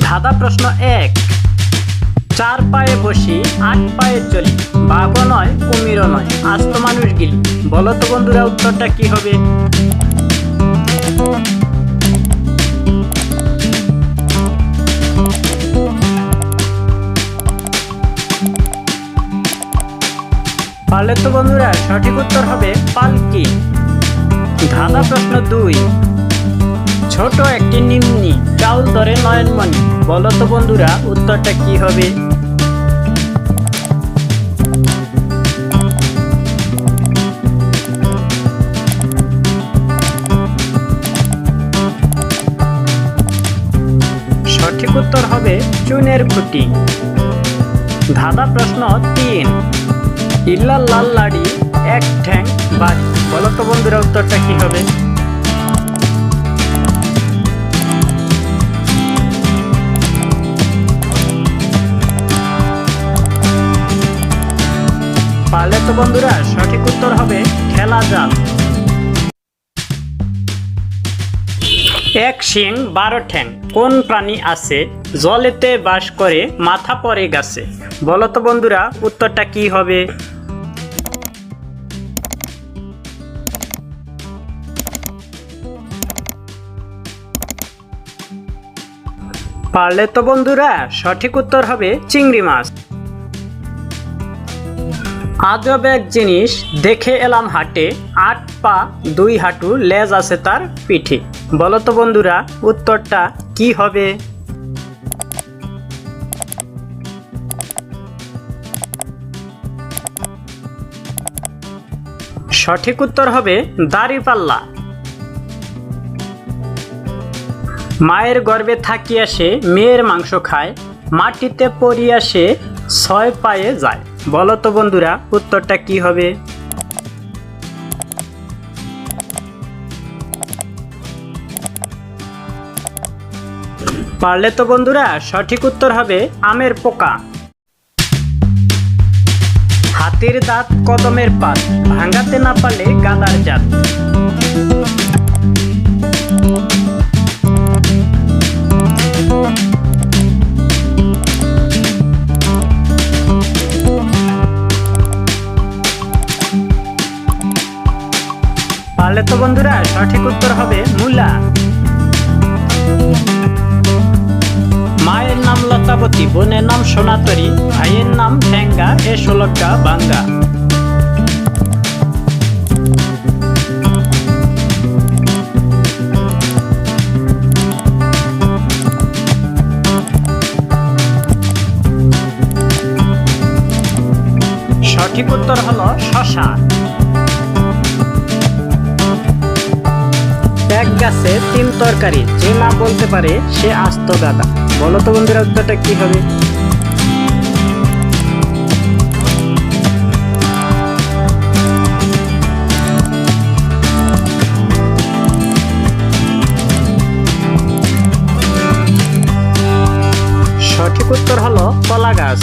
ধাঁধা প্রশ্ন 1। 4 পায়ে বসি 8 পায়ে চলি, বাঘও নয় কুমিরও নয়, আস্ত মানুষ গিলি। বলো তো বন্ধুরা উত্তরটা কি হবে? পারলে তো বন্ধুরা সঠিক উত্তর হবে পালকি। ধাঁধা প্রশ্ন 2। ছোট একটি নিম্নি চাউল ধরে নয়নমণি। বলো তো বন্ধুরা উত্তরটা কি হবে? সঠিক উত্তর হবে চুনের খুঁটি। ধাঁধা প্রশ্ন 3। ইল্লাল লাল লাড়ি এক ঠ্যাং বাড়ি। বলো তো বন্ধুরা উত্তরটা কি হবে? পারলে তো বন্ধুরা সঠিক উত্তর হবে খেলা জাল। এক শিং 12 ঠ্যাং কোন প্রাণী আছে, জলেতে বাস করে মাথা পড়ে গাছে। বলো তো বন্ধুরা উত্তরটা কি হবে? পারলে তো বন্ধুরা সঠিক উত্তর হবে চিংড়ি মাছ। আজব এক জিনিস দেখে এলাম হাটে, 8 পা 2 হাঁটু লেজ আছে তার পিঠে। বলো তো বন্ধুরা উত্তরটা কি হবে? সঠিক উত্তর হবে দাঁড়িপাল্লা। মায়ের গর্ভে থাকিয়া সে মেয়ের মাংস খায়, মাটিতে পড়িয়া সে 6 পায়ে যায়। বলো তো বন্ধুরা উত্তরটা কি হবে? পারলে তো বন্ধুরা সঠিক উত্তর হবে আমের পোকা। হাতির দাঁত কদমের পাত, ভাঙাতে না পারলে গাদার জাত। পারলে তো বন্ধুরা সঠিক উত্তর হবে মূলা। মায়ের নাম লতাবতী, বোনের নাম সোনাতরী, ভাইয়ের নাম ঠ্যাঙ্গা, এ 16টা বাঙ্গা। সঠিক উত্তর হলো শশা। এক গাছে 3 তরকারি, যে না বলতে পারে সে আস্ত গাদা। বলো তো বন্ধুরা উত্তরটা কি হবে? সঠিক উত্তর হলো কলা গাছ।